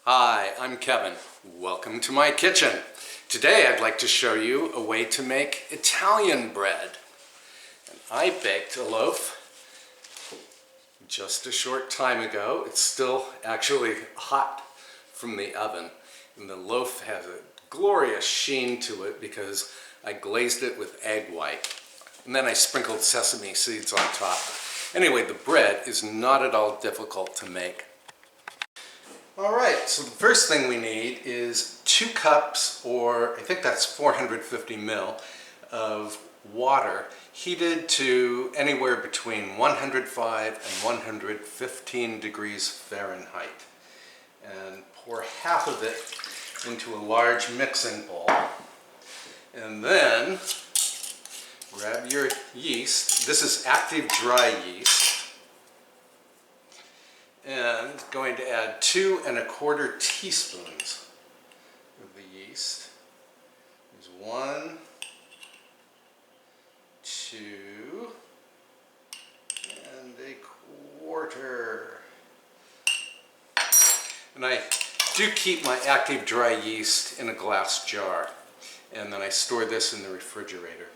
Hi, I'm Kevin. Welcome to my kitchen. Today I'd like to show you a way to make Italian bread. And I baked a loaf just a short time ago. It's still actually hot from the oven. And the loaf has a glorious sheen to it because I glazed it with egg white. And then I sprinkled sesame seeds on top. Anyway, the bread is not at all difficult to make. Alright, so the first thing we need is 2 cups, or I think that's 450 ml, of water heated to anywhere between 105 and 115 degrees Fahrenheit. And pour half of it into a large mixing bowl. And then grab your yeast. This is active dry yeast. And going to add 2 1/4 teaspoons of the yeast. There's 1, 2, and 1/4. And I do keep my active dry yeast in a glass jar, and then I store this in the refrigerator.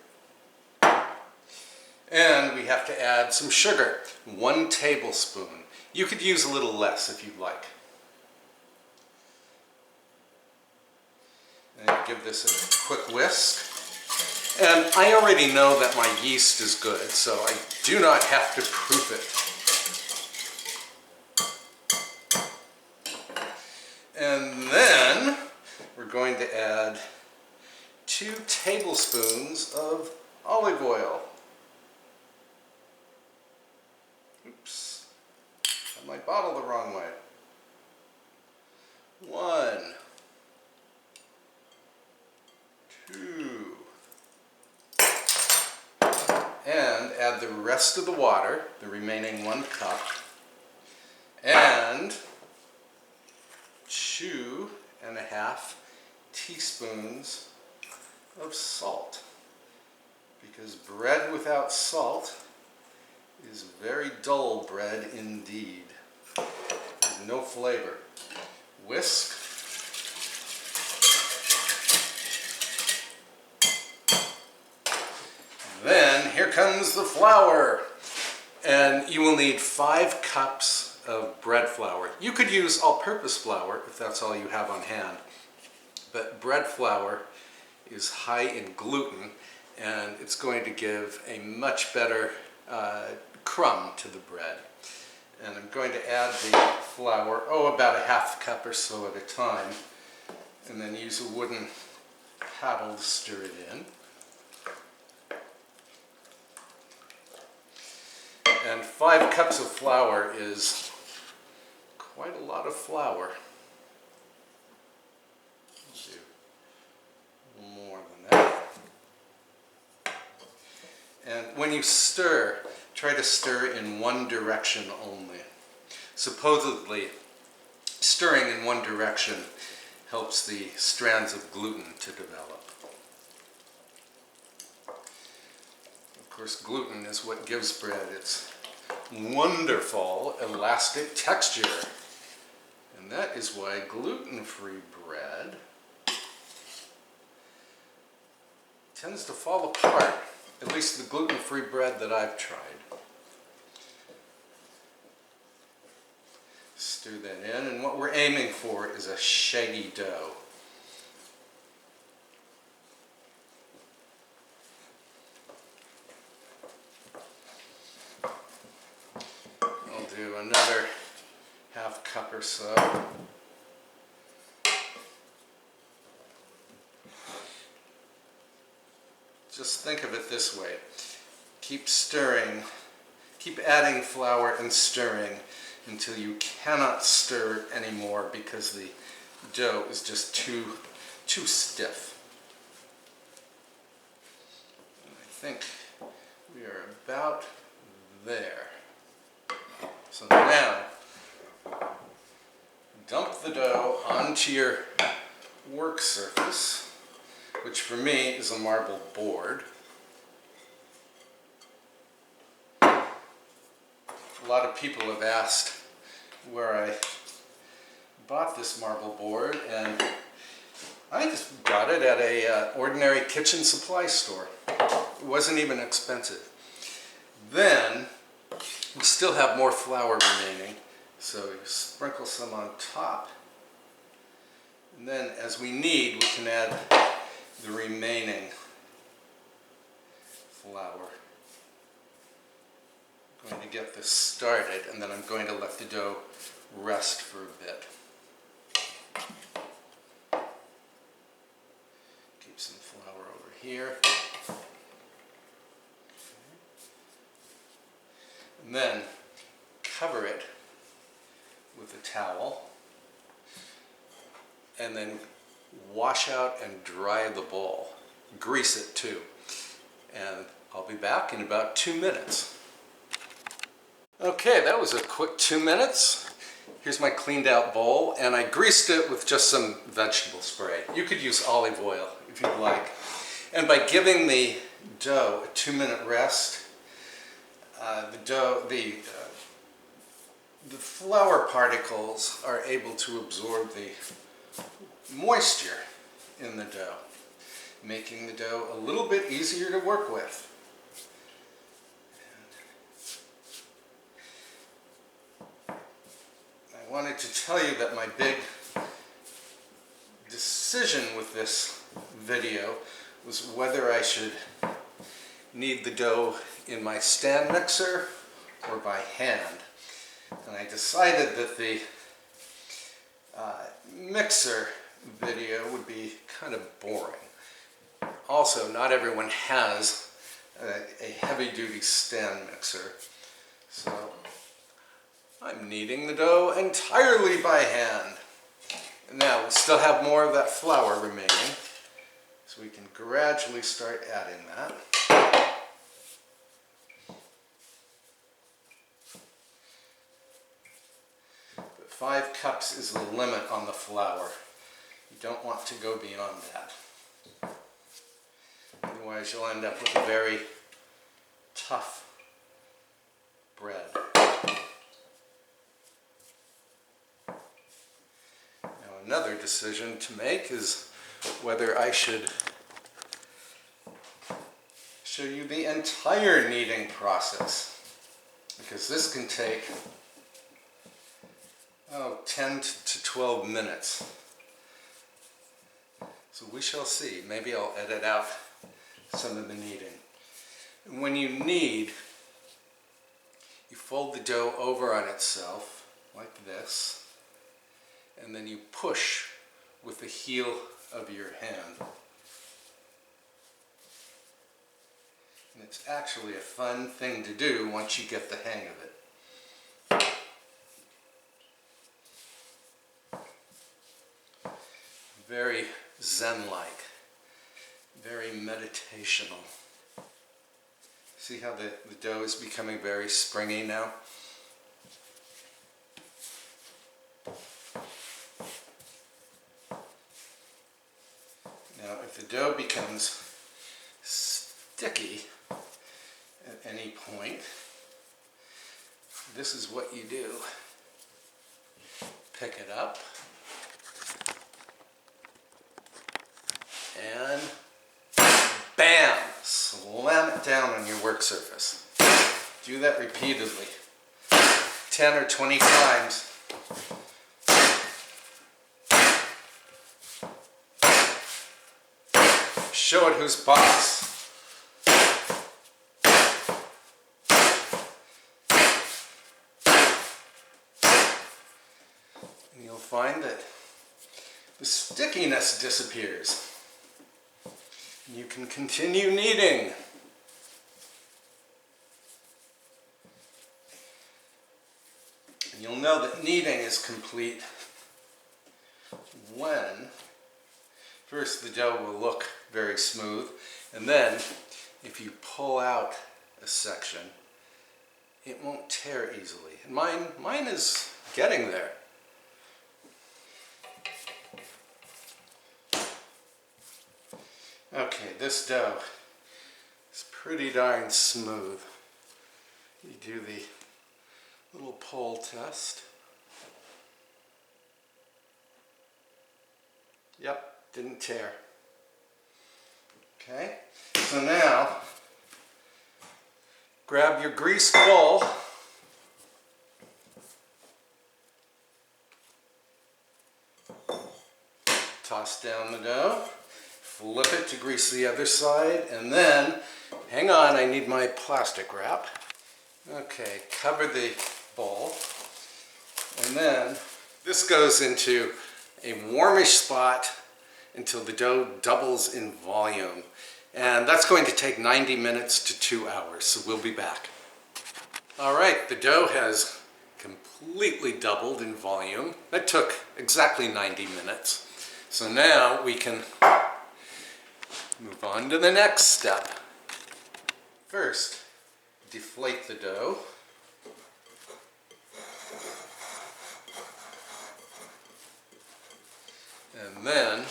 And we have to add some sugar, 1 tablespoon. You could use a little less if you'd like. And give this a quick whisk. And I already know that my yeast is good, so I do not have to proof it. And then we're going to add 2 tablespoons of olive oil. Oops. My bottle the wrong way. 1, 2, and add the rest of the water, the remaining 1 cup, and 2 1/2 teaspoons of salt, because bread without salt is very dull bread indeed. There's no flavor. Whisk. Then here comes the flour. And you will need 5 cups of bread flour. You could use all-purpose flour if that's all you have on hand. But bread flour is high in gluten, and it's going to give a much better crumb to the bread. And I'm going to add the flour, about 1/2 cup or so at a time, and then use a wooden paddle to stir it in. And 5 cups of flour is quite a lot of flour. I'll do more than that. And when you stir, try to stir in one direction only. Supposedly, stirring in one direction helps the strands of gluten to develop. Of course, gluten is what gives bread its wonderful elastic texture. And that is why gluten-free bread tends to fall apart. At least the gluten-free bread that I've tried. Stir that in, and what we're aiming for is a shaggy dough. I'll do another 1/2 cup or so. Just think of it this way. Keep stirring, keep adding flour and stirring until you cannot stir it anymore because the dough is just too stiff. And I think we are about there. So now, dump the dough onto your work surface, which for me is a marble board. A lot of people have asked where I bought this marble board, and I just got it at a ordinary kitchen supply store. It wasn't even expensive. Then we still have more flour remaining, so you sprinkle some on top, and then as we knead, we can add the remaining flour. I'm going to get this started, and then I'm going to let the dough rest for a bit. Keep some flour over here. And then cover it with a towel, and then wash out and dry the bowl. Grease it too. And I'll be back in about 2 minutes. Okay, that was a quick 2 minutes. Here's my cleaned out bowl, and I greased it with just some vegetable spray. You could use olive oil if you'd like. And by giving the dough a 2-minute rest, the flour particles are able to absorb the moisture in the dough, making the dough a little bit easier to work with. I wanted to tell you that my big decision with this video was whether I should knead the dough in my stand mixer or by hand. And I decided that the mixer video would be kind of boring. Also, not everyone has a heavy-duty stand mixer, so I'm kneading the dough entirely by hand. Now we still have more of that flour remaining, so we can gradually start adding that. 5 cups is the limit on the flour. You don't want to go beyond that. Otherwise you'll end up with a very tough bread. Now another decision to make is whether I should show you the entire kneading process, because this can take 10 to 12 minutes. So we shall see. Maybe I'll edit out some of the kneading. And when you knead, you fold the dough over on itself like this, and then you push with the heel of your hand. And it's actually a fun thing to do once you get the hang of it. Very Zen-like, very meditational. See how the dough is becoming very springy now? Now, if the dough becomes sticky at any point, this is what you do. Pick it up, and bam! Slam it down on your work surface. Do that repeatedly, 10 or 20 times. Show it who's boss. And you'll find that the stickiness disappears. You can continue kneading. And you'll know that kneading is complete when first the dough will look very smooth, and then if you pull out a section, it won't tear easily. And mine is getting there. Okay, this dough is pretty darn smooth. You do the little pull test. Yep, didn't tear. Okay, so now grab your greased bowl. Toss down the dough, flip it to grease the other side, and then, hang on, I need my plastic wrap. Okay, cover the bowl, and then this goes into a warmish spot until the dough doubles in volume. And that's going to take 90 minutes to 2 hours, so we'll be back. All right, the dough has completely doubled in volume. That took exactly 90 minutes. So now we can move on to the next step. First, deflate the dough. And then,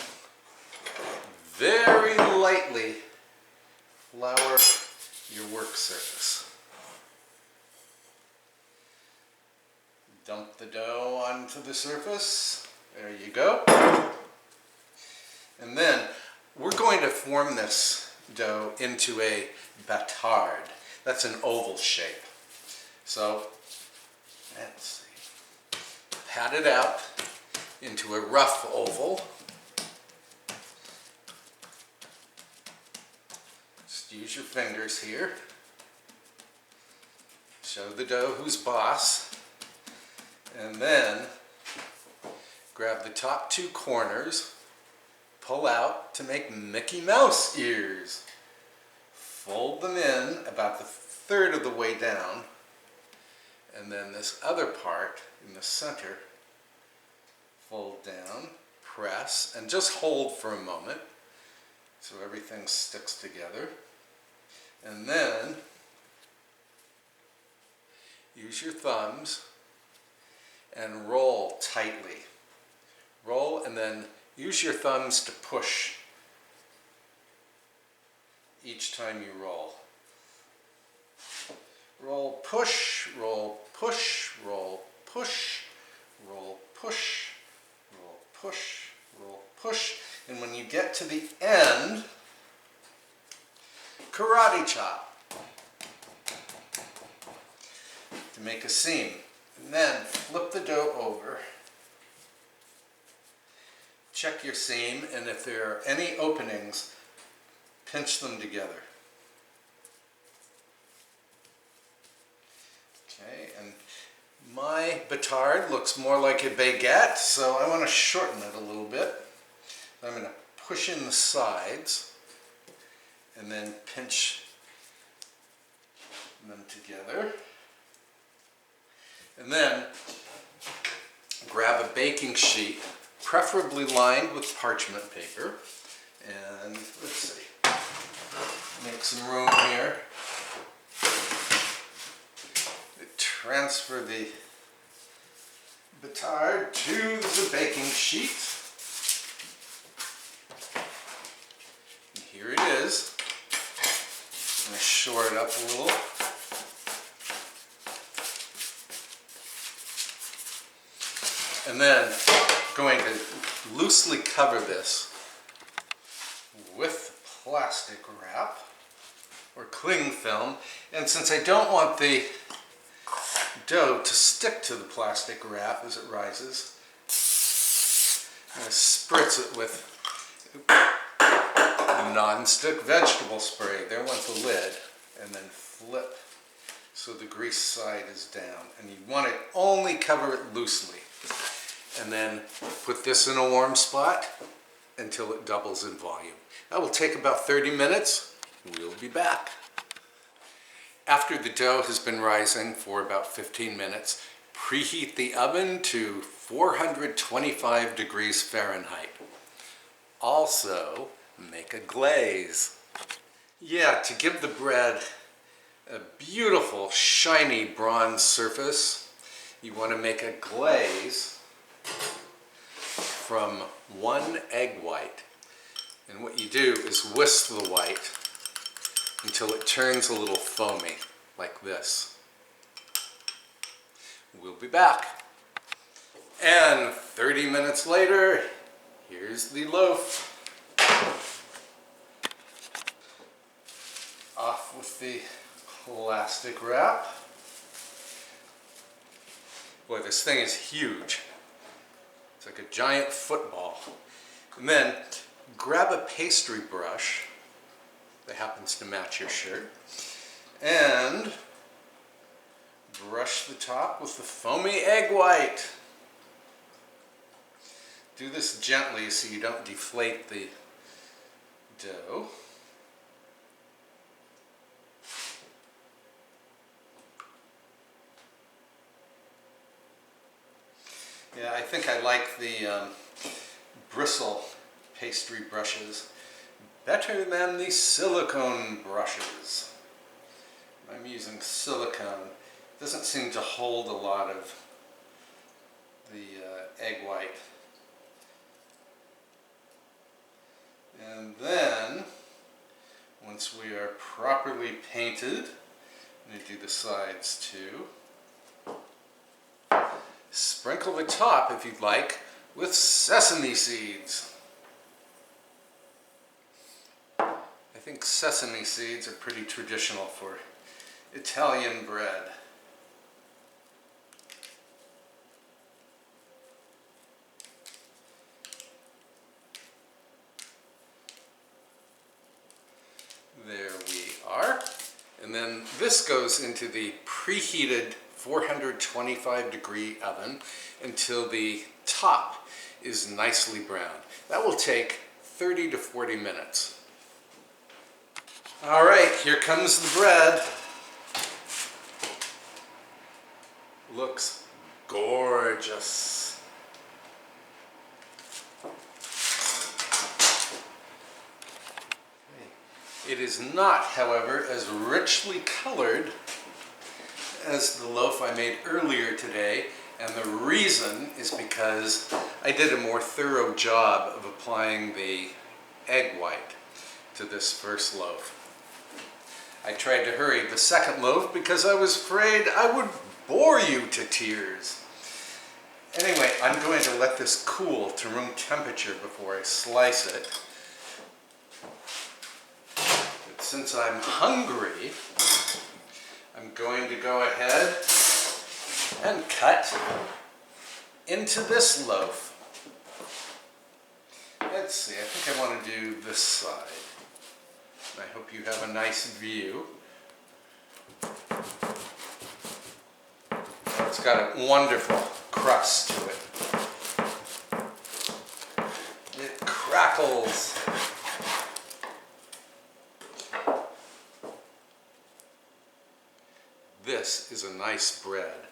very lightly flour your work surface. Dump the dough onto the surface. There you go. And then we're going to form this dough into a batard. That's an oval shape. So let's see. Pat it out into a rough oval. Just use your fingers here. Show the dough who's boss. And then grab the top two corners, pull out to make Mickey Mouse ears. Fold them in about the third of the way down, and then this other part in the center, fold down, press, and just hold for a moment so everything sticks together. And then use your thumbs and roll tightly. Roll and then use your thumbs to push each time you roll. Roll, push, roll, push, roll, push, roll, push, roll, push, roll, push. And when you get to the end, karate chop to make a seam. And then flip the dough over. Check your seam, and if there are any openings, pinch them together. Okay, and my batard looks more like a baguette, so I want to shorten it a little bit. I'm going to push in the sides and then pinch them together. And then grab a baking sheet, preferably lined with parchment paper, and let's see, make some room here. Transfer the batard to the baking sheet. And here it is. I'm going to shore it up a little. And then going to loosely cover this with plastic wrap or cling film. And since I don't want the dough to stick to the plastic wrap as it rises, I'm going to spritz it with non-stick vegetable spray. There went the lid. And then flip so the grease side is down. And you want to only cover it loosely. And then put this in a warm spot until it doubles in volume. That will take about 30 minutes. We'll be back. After the dough has been rising for about 15 minutes, preheat the oven to 425 degrees Fahrenheit. Also, make a glaze. Yeah, to give the bread a beautiful, shiny bronze surface, you want to make a glaze from 1 egg white. And what you do is whisk the white until it turns a little foamy, like this. We'll be back. And 30 minutes later, Here's the loaf. Off with the plastic wrap. Boy, this thing is huge. It's like a giant football. And then grab a pastry brush that happens to match your shirt and brush the top with the foamy egg white. Do this gently so you don't deflate the dough. Yeah, I think I like the bristle pastry brushes better than the silicone brushes. I'm using silicone. It doesn't seem to hold a lot of the egg white. And then, once we are properly painted, I'm going to do the sides too. Sprinkle the top, if you'd like, with sesame seeds. I think sesame seeds are pretty traditional for Italian bread. There we are. And then this goes into the preheated 425 degree oven until the top is nicely browned. That will take 30 to 40 minutes. All right, here comes the bread. Looks gorgeous. It is not, however, as richly colored as the loaf I made earlier today, and the reason is because I did a more thorough job of applying the egg white to this first loaf. I tried to hurry the second loaf because I was afraid I would bore you to tears. Anyway, I'm going to let this cool to room temperature before I slice it. But since I'm hungry, I'm going to go ahead and cut into this loaf. Let's see, I think I want to do this side. I hope you have a nice view. It's got a wonderful crust to it. It crackles. This is a nice bread.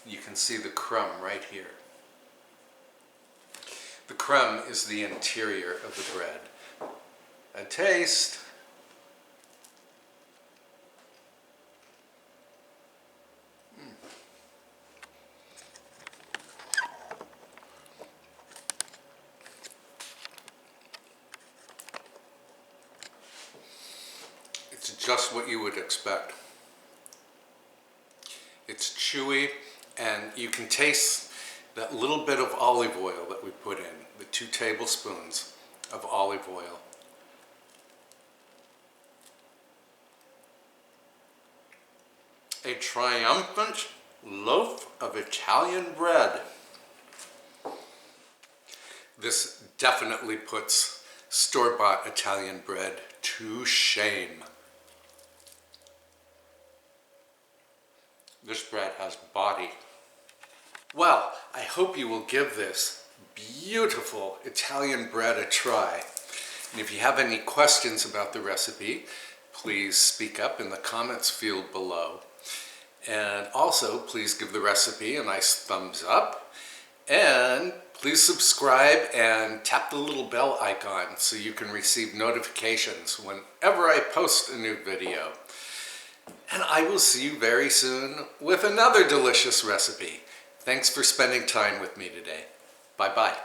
You can see the crumb right here. The crumb is the interior of the bread. A taste. It's just what you would expect. It's chewy, and you can taste that little bit of olive oil that we put in, the 2 tablespoons of olive oil. A triumphant loaf of Italian bread. This definitely puts store-bought Italian bread to shame. This bread has body. Well, I hope you will give this beautiful Italian bread a try. And if you have any questions about the recipe, please speak up in the comments field below. And also, please give the recipe a nice thumbs up. And please subscribe and tap the little bell icon so you can receive notifications whenever I post a new video. And I will see you very soon with another delicious recipe. Thanks for spending time with me today. Bye-bye.